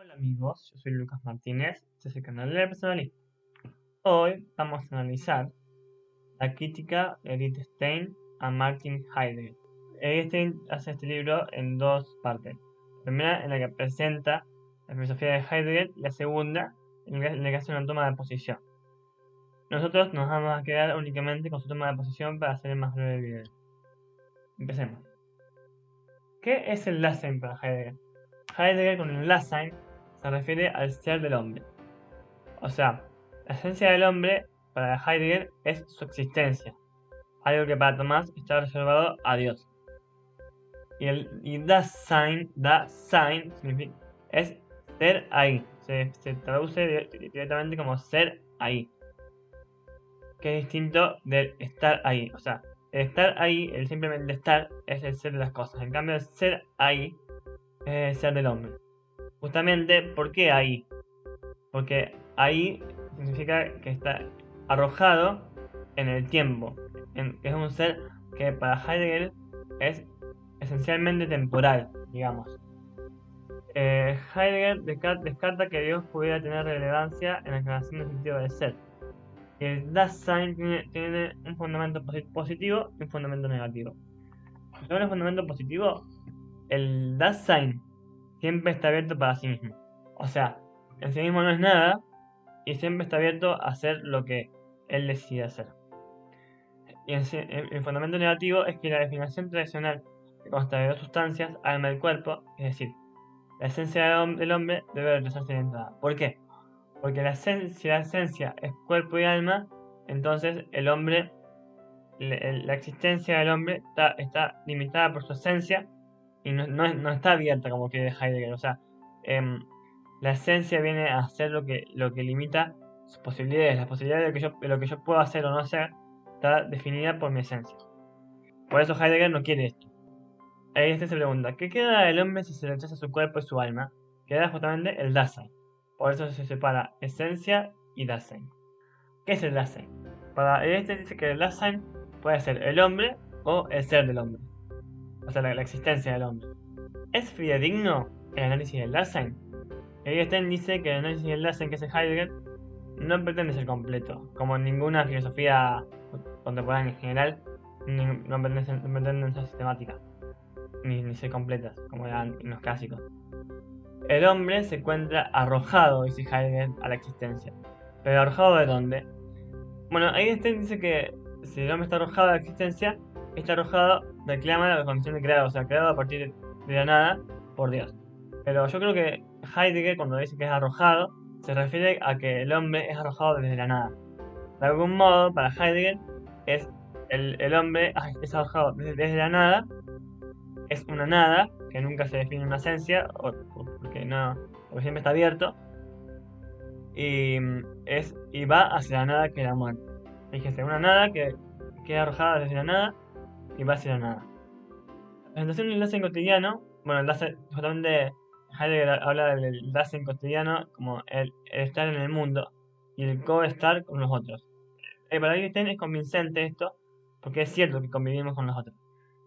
Hola amigos, yo soy Lucas Martínez, este es el canal de Personalista. Hoy vamos a analizar la crítica de Edith Stein a Martin Heidegger. Edith Stein hace este libro en dos partes. La primera en la que presenta la filosofía de Heidegger y la segunda en la que hace una toma de posición. Nosotros nos vamos a quedar únicamente con su toma de posición para hacer el más breve el video. Empecemos. ¿Qué es el Dasein para Heidegger? Heidegger con el Dasein se refiere al ser del hombre. O sea, la esencia del hombre para Heidegger es su existencia, algo que para Tomás está reservado a Dios. Y Dasein significa, es ser ahí, se traduce directamente como ser ahí, que es distinto del estar ahí. O sea, el estar ahí, el simplemente estar, es el ser de las cosas. En cambio, el ser ahí es el ser del hombre. Justamente, ¿por qué ahí? Porque ahí significa que está arrojado en el tiempo. Es un ser que para Heidegger es esencialmente temporal, digamos. Heidegger descarta que Dios pudiera tener relevancia en la creación del sentido del ser. El Dasein tiene un fundamento positivo y un fundamento negativo. Según el fundamento positivo, el Dasein siempre está abierto para sí mismo. O sea, en sí mismo no es nada, y siempre está abierto a hacer lo que él decide hacer. Y el fundamento negativo es que la definición tradicional que consta de dos sustancias, alma y cuerpo, es decir, la esencia del hombre debe realizarse de entrada. ¿Por qué? Porque si la esencia es cuerpo y alma, entonces el hombre, la existencia del hombre está limitada por su esencia y no está abierta como quiere Heidegger. O sea, la esencia viene a ser lo que limita sus posibilidades. Las posibilidades de lo que yo puedo hacer o no hacer está definida por mi esencia. Por eso Heidegger no quiere esto. Ahí se pregunta, ¿qué queda del hombre si se rechaza su cuerpo y su alma? Queda justamente el Dasein. Por eso se separa esencia y Dasein. ¿Qué es el Dasein? Para este dice que el Dasein puede ser el hombre o el ser del hombre. O sea, la existencia del hombre. ¿Es fidedigno el análisis del Dasein? Stein dice que el análisis del Dasein que hace Heidegger no pretende ser completo, como ninguna filosofía contemporánea en general, no pretenden ser sistemáticas, ni ser completas, como eran en los clásicos. El hombre se encuentra arrojado, dice Heidegger, a la existencia. ¿Pero arrojado de dónde? Bueno, Einstein dice que si el hombre está arrojado a la existencia, este arrojado reclama la condición de creado, o sea, creado a partir de la nada por Dios. Pero yo creo que Heidegger, cuando dice que es arrojado, se refiere a que el hombre es arrojado desde la nada. De algún modo, para Heidegger, es el hombre es arrojado desde la nada, es una nada, que nunca se define una esencia, porque siempre está abierto, y va hacia la nada que es la muerte. Fíjese, una nada que queda arrojada desde la nada y va hacia la nada. La presentación del Dasein cotidiano, bueno, justamente Heidegger habla del Dasein cotidiano como el estar en el mundo y el co-estar con los otros. Para Einstein es convincente esto, porque es cierto que convivimos con los otros.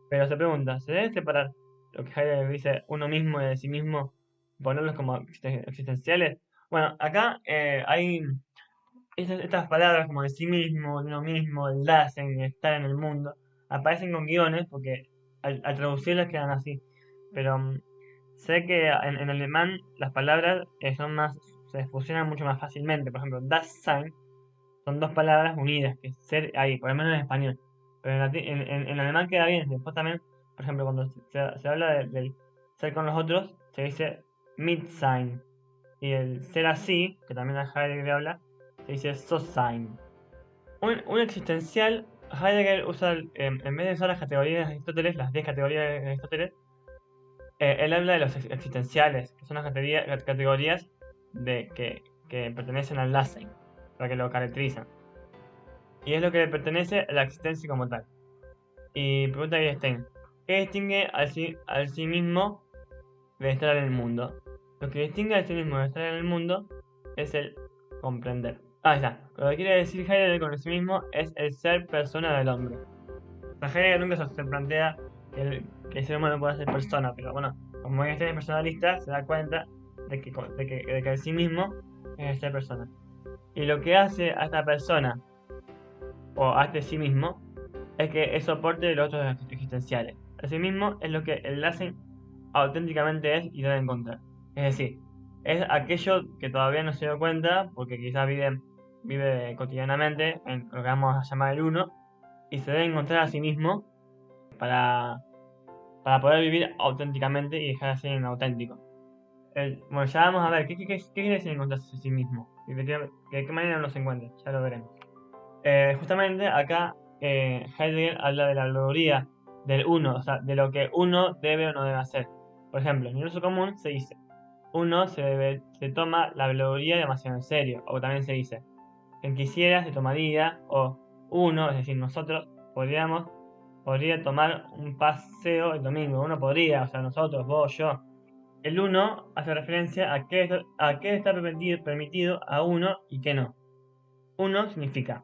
Pero se pregunta, ¿se debe separar lo que Heidegger dice uno mismo y de sí mismo, ponerlos como existenciales? Bueno, acá hay estas palabras como de sí mismo, de uno mismo, el Dasein, el estar en el mundo, aparecen con guiones porque al traducirlas quedan así. Pero sé que en alemán las palabras se fusionan mucho más fácilmente. Por ejemplo, Dasein son dos palabras unidas, que es ser ahí, por lo menos en español. Pero en alemán queda bien. Después también, por ejemplo, cuando se habla del ser con los otros, se dice Mitsein. Y el ser así, que también a Heidegger le habla, se dice So-Sein. Un existencial, Heidegger usa, en vez de usar las categorías de Aristóteles, las 10 categorías de Aristóteles, él habla de los existenciales, que son las categorías que pertenecen al Dasein, para que lo caracterizan. Y es lo que le pertenece a la existencia como tal. Y pregunta a Einstein, ¿qué distingue al sí mismo de estar en el mundo? Lo que distingue al sí mismo de estar en el mundo es el comprender. Ahí está. Lo que quiere decir Heidegger con sí mismo es el ser persona del hombre. O sea, Heidegger nunca se plantea que el ser humano pueda ser persona, pero bueno, como Einstein es personalista, se da cuenta de que el sí mismo es esta persona. Y lo que hace a esta persona o a este sí mismo es que es soporte de los otros existenciales. El sí mismo es lo que el Lassen auténticamente es y debe encontrar. Es decir, es aquello que todavía no se dio cuenta porque quizás vive cotidianamente en lo que vamos a llamar el uno y se debe encontrar a sí mismo para, para poder vivir auténticamente y dejar de ser inauténtico. Bueno, ya vamos a ver qué quiere decir encontrarse a sí mismo y de qué manera uno se encuentra, ya lo veremos. Justamente acá Heidegger habla de la alegoría del uno, o sea, de lo que uno debe o no debe hacer. Por ejemplo, en el uso común se dice, uno se toma la alegoría demasiado en serio, o también se dice, quien quisiera se tomaría, o uno, es decir, nosotros, podría tomar un paseo el domingo, uno podría, o sea, nosotros, vos, yo. El uno hace referencia a qué está permitido a uno y qué no. Uno significa,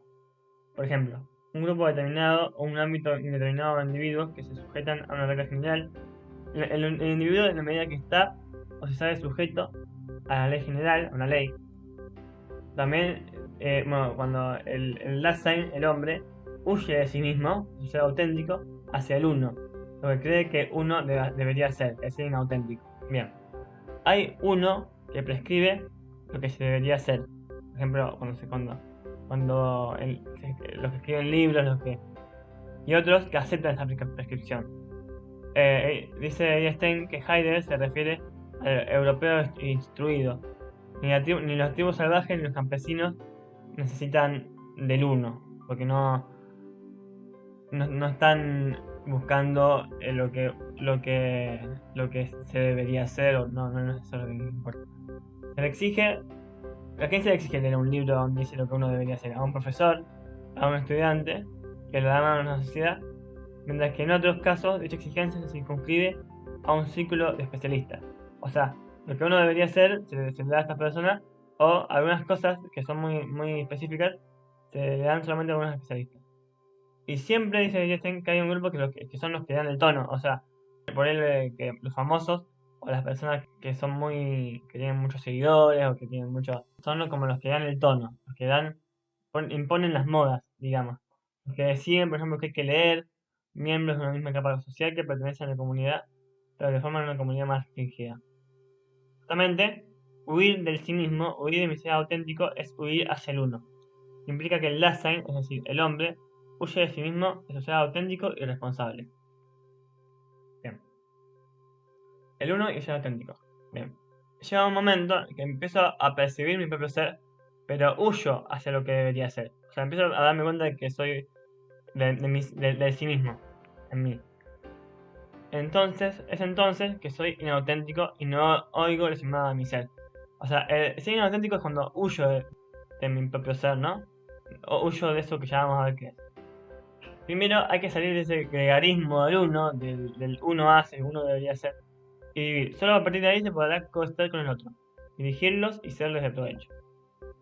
por ejemplo, un grupo determinado o un ámbito indeterminado de individuos que se sujetan a una regla general. El individuo, en la medida que está o se sabe sujeto a la ley general, a una ley. También, bueno, cuando el Dasein, el hombre, huye de sí mismo, su ser auténtico, hacia el uno, lo que cree que uno debería ser, es ser inauténtico. Bien, hay uno que prescribe lo que se debería hacer. Por ejemplo, los que escriben libros, y otros que aceptan esa prescripción. Dice Einstein que Heidegger se refiere al europeo instruido. Ni los tribus salvajes ni los campesinos necesitan del uno, porque no están buscando lo que se debería hacer, o no es eso lo que importa. Se le exige, ¿a quién se le exige leer un libro donde dice lo que uno debería hacer? ¿A un profesor? ¿A un estudiante? ¿Que lo da a una sociedad? Mientras que en otros casos dicha exigencia se circunscribe a un círculo de especialistas. O sea, lo que uno debería hacer se le da a esta persona, o algunas cosas que son muy específicas se le dan solamente a algunos especialistas. Y siempre dice Einstein que hay un grupo que son los que dan el tono. O sea, por él que los famosos o las personas que son que tienen muchos seguidores o que tienen mucho, son como los que dan el tono, los que imponen las modas, digamos. Los que deciden, por ejemplo, que hay que leer, miembros de una misma capa social que pertenecen a la comunidad, pero que forman una comunidad más restringida. Justamente, huir del sí mismo, huir de mi ser auténtico, es huir hacia el uno. Implica que el Dasein, es decir, el hombre, huye de sí mismo, de su ser auténtico y responsable. Bien. El uno y el ser auténtico. Bien. Llega un momento en que empiezo a percibir mi propio ser, pero huyo hacia lo que debería ser. O sea, empiezo a darme cuenta de que soy de sí mismo, en mí. Es entonces que soy inauténtico y no oigo el llamado de mi ser. O sea, el ser inauténtico es cuando huyo de mi propio ser, ¿no? O huyo de eso que ya vamos a ver qué es. Primero hay que salir de ese gregarismo del uno, del uno hace, el uno debería ser, y vivir. Solo a partir de ahí se podrá coestar con el otro, dirigirlos y serles de provecho.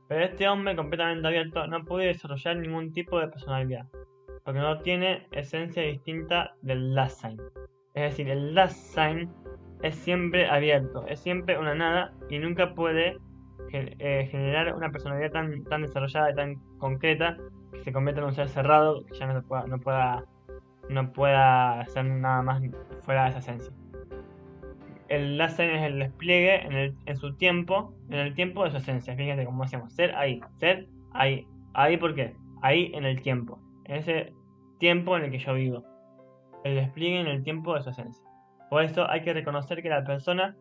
Pero este hombre completamente abierto no puede desarrollar ningún tipo de personalidad, porque no tiene esencia distinta del Dasein. Es decir, el Dasein es siempre abierto, es siempre una nada y nunca puede generar una personalidad tan desarrollada y tan concreta que se convierta en un ser cerrado que ya no pueda hacer nada más fuera de esa esencia. El Dasein es el despliegue en su tiempo, en el tiempo de su esencia. Fíjense cómo hacemos, ser ahí, ahí ¿por qué? Ahí en el tiempo, en ese tiempo en el que yo vivo. El despliegue en el tiempo de su esencia. Por eso hay que reconocer que la persona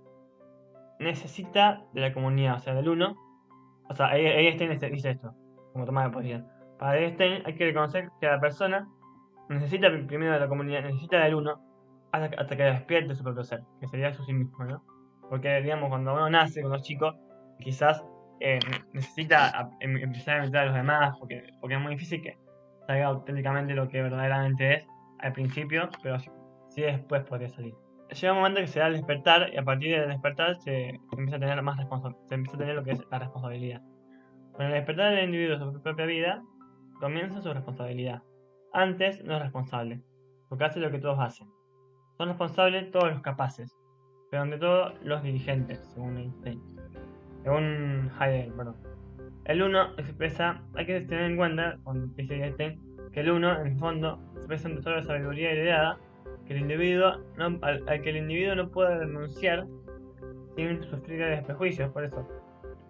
necesita de la comunidad, o sea, del uno. O sea, Einstein dice esto, como toma de posición. Para Einstein hay que reconocer que la persona necesita primero de la comunidad, necesita del uno, hasta que despierte su propio ser, que sería su sí mismo, ¿no? Porque, digamos, cuando uno nace, cuando es chico, quizás necesita empezar a imitar a los demás, porque es muy difícil que salga auténticamente lo que verdaderamente es al principio, pero sí después podría salir. Llega un momento que se da el despertar y a partir del despertar se empieza a tener se empieza a tener lo que es la responsabilidad. Con el despertar del individuo de su propia vida, comienza su responsabilidad. Antes no es responsable, porque hace lo que todos hacen. Son responsables todos los capaces. pero ante todo los dirigentes, según Einstein. Según Heidegger, perdón. El uno expresa, hay que tener en cuenta, cuando dice Einstein, que el uno, en el fondo, expresa un tesoro de sabiduría heredada que el individuo al que el individuo no puede renunciar sin sufrir de prejuicios. Por eso,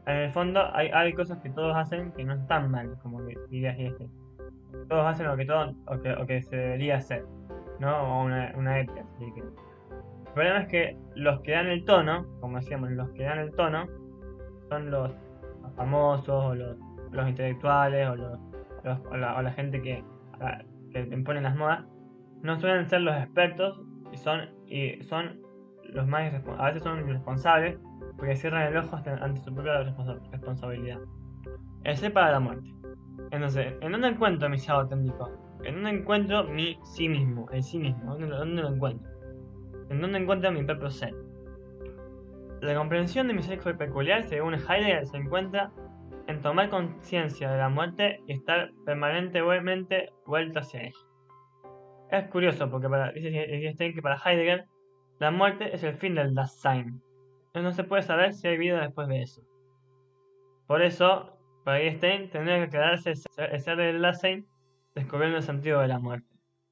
en el fondo, hay cosas que todos hacen que no están mal, como diría Einstein. Todos hacen o que se debería hacer, ¿no? O una ética. Así que. El problema es que los que dan el tono, como decíamos, los que dan el tono son los famosos o los intelectuales o la gente que impone las modas. No suelen ser los expertos y son los más a veces son irresponsables porque cierran el ojo ante su propia responsabilidad. El ser para la muerte. Entonces, ¿en dónde encuentro mi ser auténtico? ¿En dónde encuentro mi sí mismo? El sí mismo. ¿Dónde lo encuentro? ¿En dónde encuentro mi propio ser? La comprensión de mi ser peculiar, según Heidegger, se encuentra en tomar conciencia de la muerte y estar permanentemente vuelto hacia ella. Es curioso porque dice Einstein que para Heidegger la muerte es el fin del Dasein. No se puede saber si hay vida después de eso. Por eso, para Einstein tendría que quedarse el ser del Dasein descubriendo el sentido de la muerte.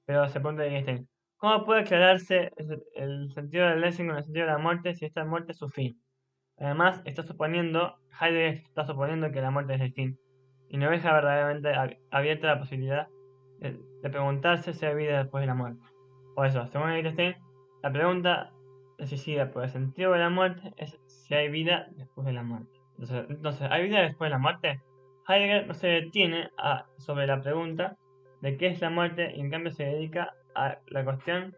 Pero se pregunta Einstein, ¿cómo puede aclararse el sentido del Dasein con el sentido de la muerte si esta muerte es su fin? Además, Heidegger está suponiendo que la muerte es el fin, y no deja verdaderamente abierta la posibilidad de preguntarse si hay vida después de la muerte. Por eso, según Einstein, la pregunta decisiva por el sentido de la muerte es si hay vida después de la muerte. Entonces, ¿hay vida después de la muerte? Heidegger no se detiene sobre la pregunta de qué es la muerte y en cambio se dedica a la cuestión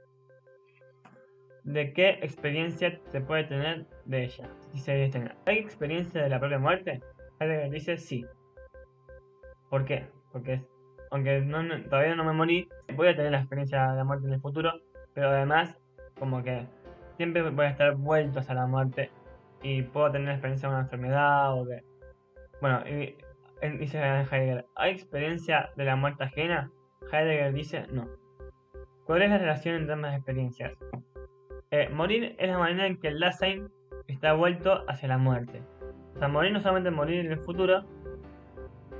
de qué experiencia se puede tener de ella. ¿Hay experiencia de la propia muerte? Heidegger dice sí. ¿Por qué? Porque aunque todavía no me morí, voy a tener la experiencia de la muerte en el futuro, pero además como que siempre voy a estar vuelto hacia la muerte y puedo tener la experiencia de una enfermedad o de... Bueno, dice Heidegger, ¿hay experiencia de la muerte ajena? Heidegger dice no. ¿Cuál es la relación entre ambas experiencias? Morir es la manera en que el Dasein está vuelto hacia la muerte. O sea, morir no solamente morir en el futuro.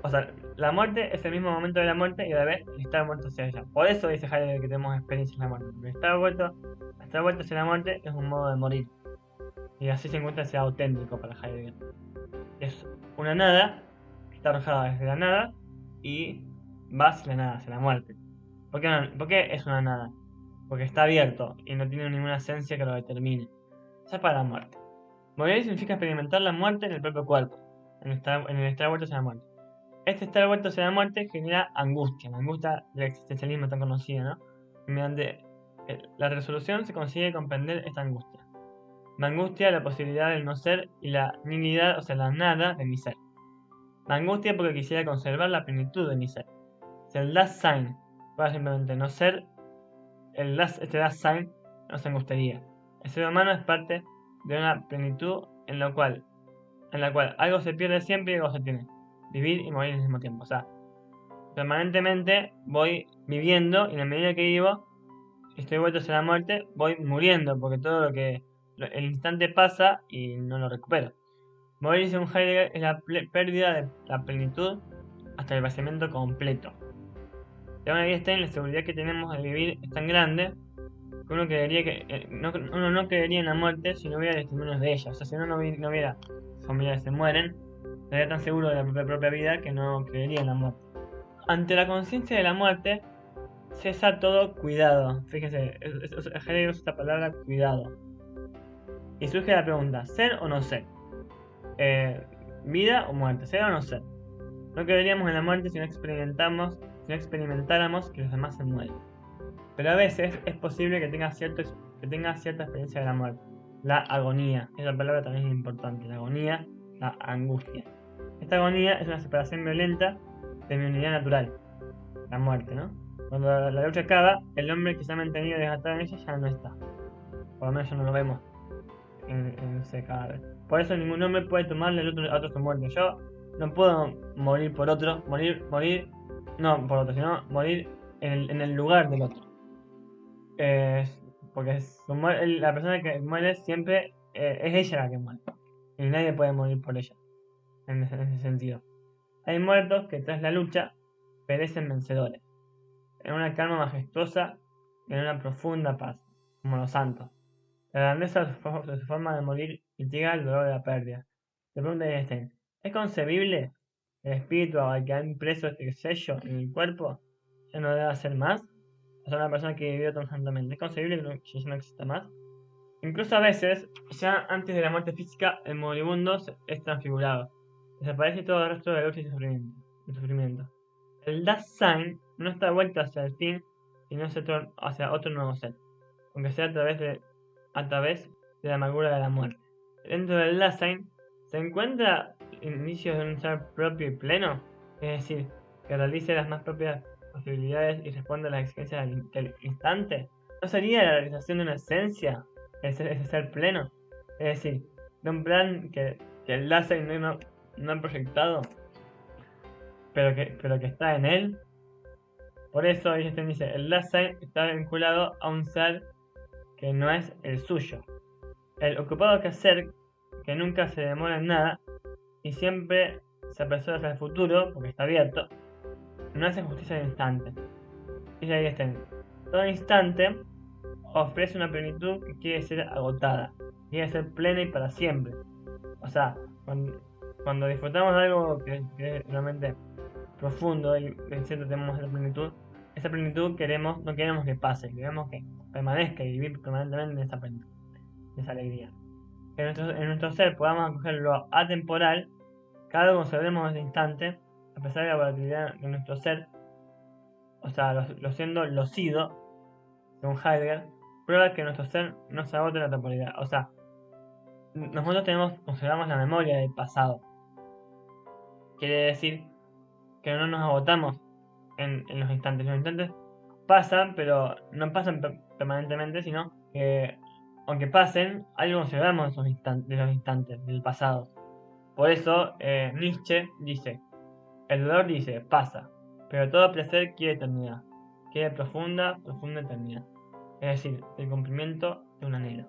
O sea, la muerte es el mismo momento de la muerte y a la vez estar muerto hacia ella. Por eso dice Heidegger que tenemos experiencia en la muerte. Porque estar vuelto hacia la muerte es un modo de morir. Y así se encuentra ese auténtico para Heidegger. Es una nada que está arrojada desde la nada y va hacia la nada, hacia la muerte. ¿Por qué es una nada? Porque está abierto y no tiene ninguna esencia que lo determine. Eso es para la muerte. Morir significa experimentar la muerte en el propio cuerpo, en el estar vuelto hacia la muerte. Este estar vuelto hacia la muerte genera angustia, la angustia del existencialismo tan conocida, ¿no? Mediante la resolución se consigue comprender esta angustia. La angustia, la posibilidad del no ser y la nihilidad, o sea, la nada de mi ser. La angustia porque quisiera conservar la plenitud de mi ser. Si el Dasein fuera simplemente no ser, este Dasein nos angustiaría. El ser humano es parte de una plenitud en la cual algo se pierde siempre y algo se tiene. Vivir y morir al mismo tiempo. O sea, permanentemente voy viviendo y en la medida que vivo, estoy vuelto hacia la muerte, voy muriendo porque todo el instante pasa y no lo recupero. Morir, según Heidegger, es la pérdida de la plenitud hasta el vaciamiento completo. Según Einstein, la seguridad que tenemos de vivir es tan grande que uno no creería en la muerte si no hubiera testimonios de ella. O sea, si uno no viera familiares se mueren, estaría tan seguro de la propia vida que no creería en la muerte. Ante la conciencia de la muerte, cesa todo cuidado. Fíjense, Heidegger usa esta palabra cuidado. Y surge la pregunta, ¿ser o no ser? ¿Vida o muerte? ¿Ser o no ser? No creeríamos en la muerte si no experimentáramos que los demás se mueren. Pero a veces es posible que tenga cierta experiencia de la muerte. La agonía, esa palabra también es importante. La agonía, la angustia. Esta agonía es una separación violenta de mi unidad natural, la muerte, ¿no? Cuando la lucha acaba, el hombre que se ha mantenido desatado en ella ya no está. Por lo menos ya no lo vemos en ese cadáver. Por eso ningún hombre puede tomarle a otro su muerte. Yo no puedo morir por otro, no por otro, sino morir en el lugar del otro. porque la persona que muere siempre es ella la que muere. Y nadie puede morir por ella, en ese sentido. Hay muertos que tras la lucha perecen vencedores, en una calma majestuosa y en una profunda paz, como los santos. La grandeza de su forma de morir mitiga el dolor de la pérdida. Le pregunta a Einstein, ¿es concebible que el espíritu al que ha impreso este sello en el cuerpo ya no deba ser más? O sea, una persona que vivió constantemente. ¿Es concebible que ya no exista más? Incluso a veces, ya antes de la muerte física, el moribundo es transfigurado. Desaparece todo el resto de lucha y sufrimiento. El Dasein no está vuelto hacia el fin, sino hacia otro nuevo ser, aunque sea a través de la amargura de la muerte. Dentro del Dasein se encuentra indicios de un ser propio y pleno, es decir, que realice las más propias posibilidades y responda a las exigencias del instante. ¿No sería la realización de una esencia, ese ser pleno? Es decir, de un plan que el Dasein no ha proyectado, pero que está en él. Por eso Einstein dice, el Dasein está vinculado a un ser que no es el suyo. El ocupado quehacer que nunca se demora en nada y siempre se apresura hacia el futuro, porque está abierto, no hace justicia al instante. Dice Einstein, todo instante ofrece una plenitud que quiere ser agotada, quiere ser plena y para siempre. O sea, cuando disfrutamos de algo que es realmente profundo y cierto tenemos esa plenitud no queremos que pase, queremos que permanezca y vivir permanentemente en esa plenitud, en esa alegría. Que en nuestro ser podamos acoger lo atemporal, cada vez conservemos ese instante, a pesar de la volatilidad de nuestro ser, o sea, lo siendo locido, según Heidegger, prueba que nuestro ser no se agota en la temporalidad. O sea, nosotros conservamos la memoria del pasado. Quiere decir que no nos agotamos en los instantes. Los instantes pasan, pero no pasan permanentemente, sino que, aunque pasen, algo conservamos de los instantes del pasado. Por eso, Nietzsche dice, el dolor dice, pasa, pero todo placer quiere eternidad, quiere profunda eternidad. Es decir, el cumplimiento de un anhelo.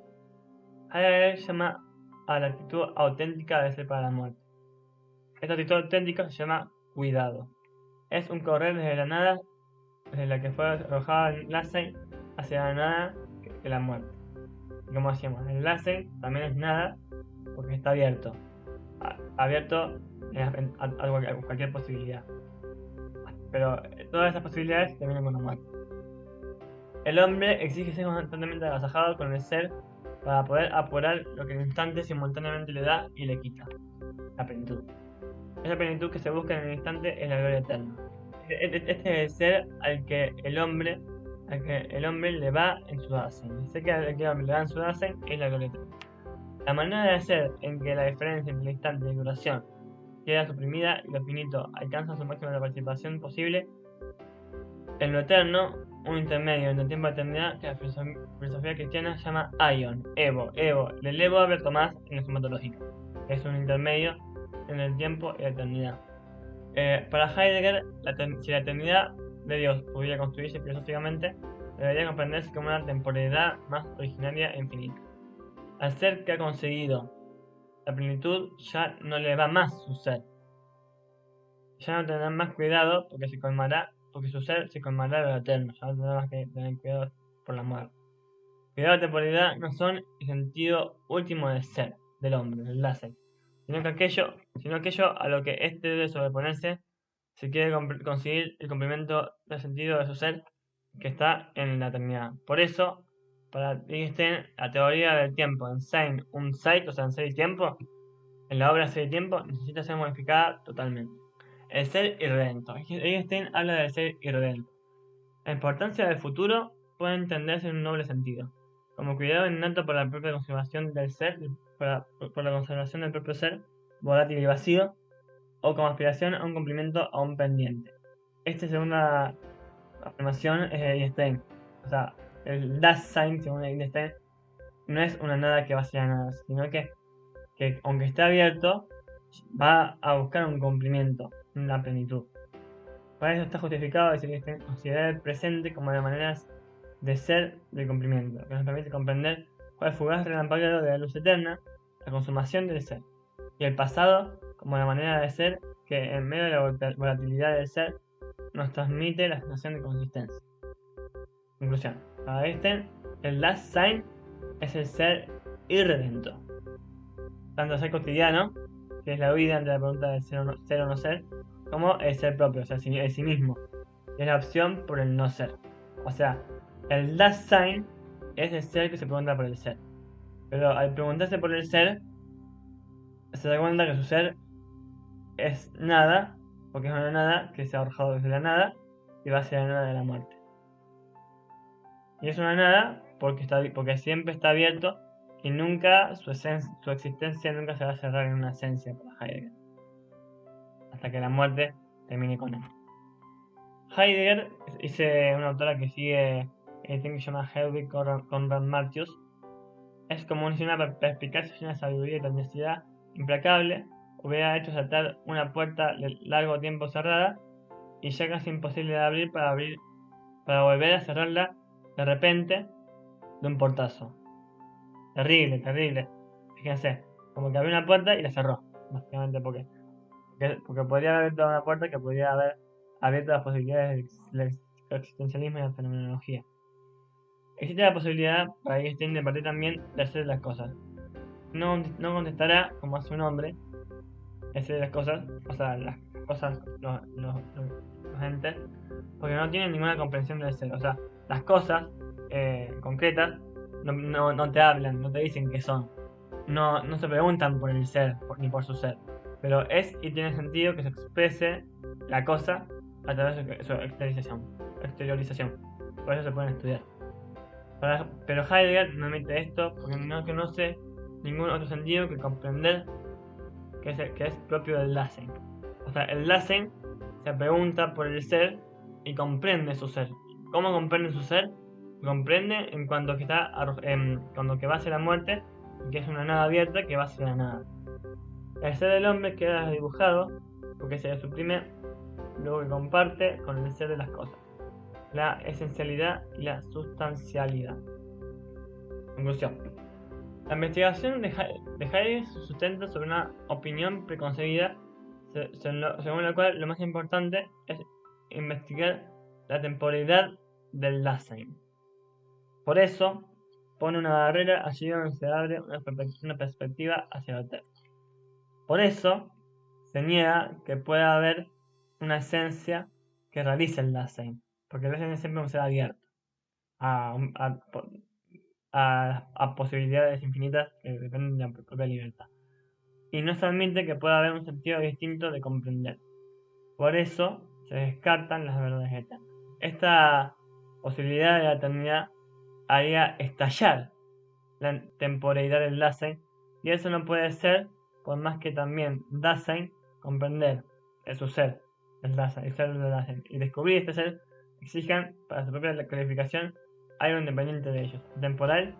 Heidegger llama a la actitud auténtica de ser para la muerte. Esta actitud auténtica se llama cuidado. Es un correr desde la nada, desde la que fue arrojada el Dasein, hacia la nada que la muerte. Y como decíamos, el Dasein también es nada porque está abierto. Abierto a cualquier posibilidad. Pero todas esas posibilidades terminan con la muerte. El hombre exige ser constantemente agasajado con el ser para poder apurar lo que el instante simultáneamente le da y le quita, la plenitud. Esa plenitud que se busca en el instante es la gloria eterna. Este es el ser al que el hombre le va en su Dasein. El ser que al que el hombre le va en su Dasein es la gloria eterna. La manera de ser en que la diferencia entre el instante y la duración queda suprimida y lo finito alcanza su máxima participación posible, en lo eterno, un intermedio entre el tiempo y la eternidad que la filosofía cristiana llama aion, evo, del Evo Albert Tomás en la suma teológica, que es un intermedio entre el tiempo y la eternidad. Para Heidegger, si la eternidad de Dios pudiera construirse filosóficamente, debería comprenderse como una temporalidad más originaria e infinita. Al ser que ha conseguido la plenitud, ya no le va más su ser. Ya no tendrá más cuidado porque su ser se colmará de lo eterno. Ya no tendrá más que tener cuidado por la muerte. Cuidado y temporalidad no son el sentido último del ser, del hombre, del Dasein, sino aquello a lo que éste debe sobreponerse si quiere conseguir el cumplimiento del sentido de su ser que está en la eternidad. Por eso, para Wittgenstein, la teoría del tiempo en Sein und Zeit, o sea, en ser y tiempo, en la obra Ser y Tiempo, necesita ser modificada totalmente. El ser irredento. Wittgenstein habla del ser irredento. La importancia del futuro puede entenderse en un noble sentido, como cuidado innato por la propia conservación del ser, por la conservación del propio ser, volátil y vacío, o como aspiración a un cumplimiento a un pendiente. Esta segunda afirmación es de Wittgenstein. O sea, el Dasein, según Wittgenstein, no es una nada que va hacia nada, sino que aunque esté abierto, va a buscar un cumplimiento, una plenitud. Para eso está justificado decir que considerar el presente como de maneras de ser del cumplimiento, que nos permite comprender cuál fugaz relampagueo de la luz eterna, la consumación del ser, y el pasado como la manera de ser que en medio de la volatilidad del ser nos transmite la sensación de consistencia. Conclusión. Para Einstein, el last sign es el ser irredento. Tanto el ser cotidiano, que es la huida ante la pregunta de ser o no ser, como el ser propio, o sea, el sí mismo, que es la opción por el no ser. O sea, el last sign es el ser que se pregunta por el ser. Pero al preguntarse por el ser, se da cuenta que su ser es nada, porque es una nada que se ha arrojado desde la nada y va hacia la nada de la muerte. Y es una nada porque siempre está abierto y nunca su existencia nunca se va a cerrar en una esencia para Heidegger, hasta que la muerte termine con él. Heidegger es una autora que sigue que se llama Hedwig Conrad Martius. Es como si una perspicacia y una sabiduría y tenacidad implacable hubiera hecho saltar una puerta de largo tiempo cerrada y ya casi imposible de abrir para volver a cerrarla de repente de un portazo. Terrible, terrible. Fíjense, como que abrió una puerta y la cerró, básicamente porque podría haber abierto una puerta que podría haber abierto las posibilidades del existencialismo y la fenomenología. Existe la posibilidad para Einstein de partir también de hacer las cosas. No contestará como hace un hombre, hacer las cosas, o sea, las cosas, los entes, porque no tienen ninguna comprensión del ser. O sea, las cosas concretas no te hablan, no te dicen qué son. No se preguntan por el ser, ni por su ser. Pero es y tiene sentido que se exprese la cosa a través de su exteriorización. Por eso se pueden estudiar. Pero Heidegger no admite esto porque no conoce ningún otro sentido que comprender que es propio del Lassen. O sea, el Lassen se pregunta por el ser y comprende su ser. ¿Cómo comprende su ser? Comprende en cuanto que cuando que va hacia la muerte y que es una nada abierta que va hacia la nada. El ser del hombre queda dibujado porque se le suprime luego que comparte con el ser de las cosas, la esencialidad y la sustancialidad. Conclusión. La investigación de Heidegger se sustenta sobre una opinión preconcebida según la cual lo más importante es investigar la temporalidad del Dasein. Por eso, pone una barrera allí donde se abre una perspectiva hacia el eterno. Por eso, se niega que pueda haber una esencia que realice el Dasein, porque el Dasein siempre va a ser abierto a posibilidades infinitas que dependen de la propia libertad. Y no se admite que pueda haber un sentido distinto de comprender. Por eso se descartan las verdades eternas. Esta posibilidad de la eternidad haría estallar la temporalidad del Dasein, y eso no puede ser por más que también Dasein comprender su ser, el ser del Dasein, y descubrir este ser exijan para su propia calificación algo independiente de ellos, temporal,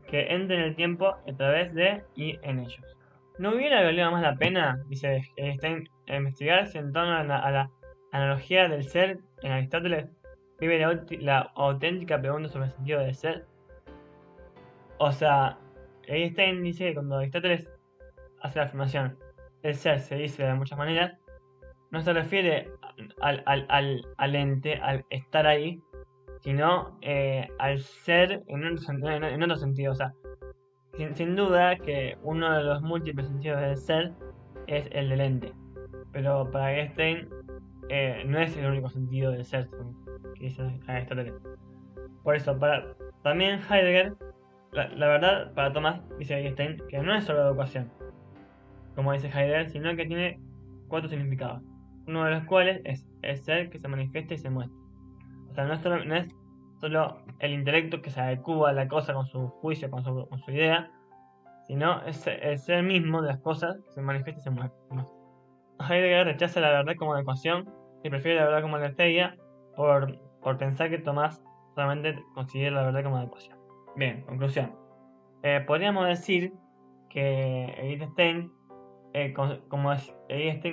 que entre en el tiempo a través de y en ellos. ¿No hubiera valido más la pena, dice Einstein, investigar si en torno a la analogía del ser en Aristóteles vive la auténtica pregunta sobre el sentido del ser? O sea, Einstein dice que cuando Aristóteles hace la afirmación el ser se dice de muchas maneras, no se refiere al ente, al estar ahí, sino al ser en otro sentido. O sea, sin duda que uno de los múltiples sentidos del ser es el del ente. Pero para Einstein no es el único sentido del ser, que dice Aristóteles. Por eso, también Heidegger, la verdad, para Thomas, dice Einstein, que no es solo educación, como dice Heidegger, sino que tiene 4 significados. Uno de los cuales es el ser que se manifiesta y se muestra. O sea, no es solo el intelecto que se adecua a la cosa con su juicio, con su idea, sino es el ser mismo de las cosas que se manifiesta y se muestra. Heidegger rechaza la verdad como ecuación y prefiere la verdad como aletheia por pensar que Tomás solamente considera la verdad como ecuación. Bien, conclusión. Podríamos decir que Einstein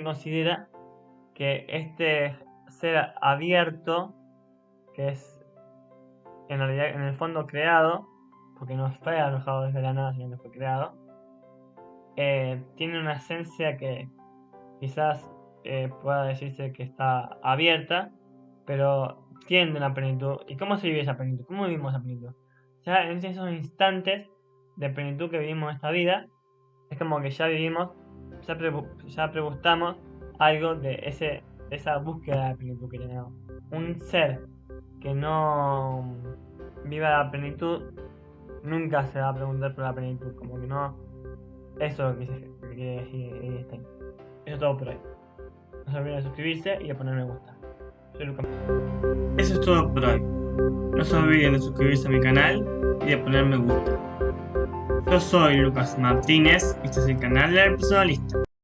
considera que este ser abierto, que es en realidad, en el fondo creado, porque no fue arrojado desde la nada, sino que fue creado, tiene una esencia que quizás pueda decirse que está abierta, pero tiende a la plenitud. ¿Y cómo se vive esa plenitud? ¿Cómo vivimos esa plenitud? Ya en esos instantes de plenitud que vivimos esta vida, es como que ya vivimos, ya pregustamos algo de esa búsqueda de plenitud que tenemos. Un ser que no viva la plenitud nunca se va a preguntar por la plenitud, como que no. Eso es lo que quiere decir Einstein. Eso es todo por hoy. No se olviden de suscribirse y de poner me gusta. Soy Lucas. Eso es todo por hoy. No se olviden de suscribirse a mi canal y de poner me gusta. Yo soy Lucas Martínez y este es el canal del personalista.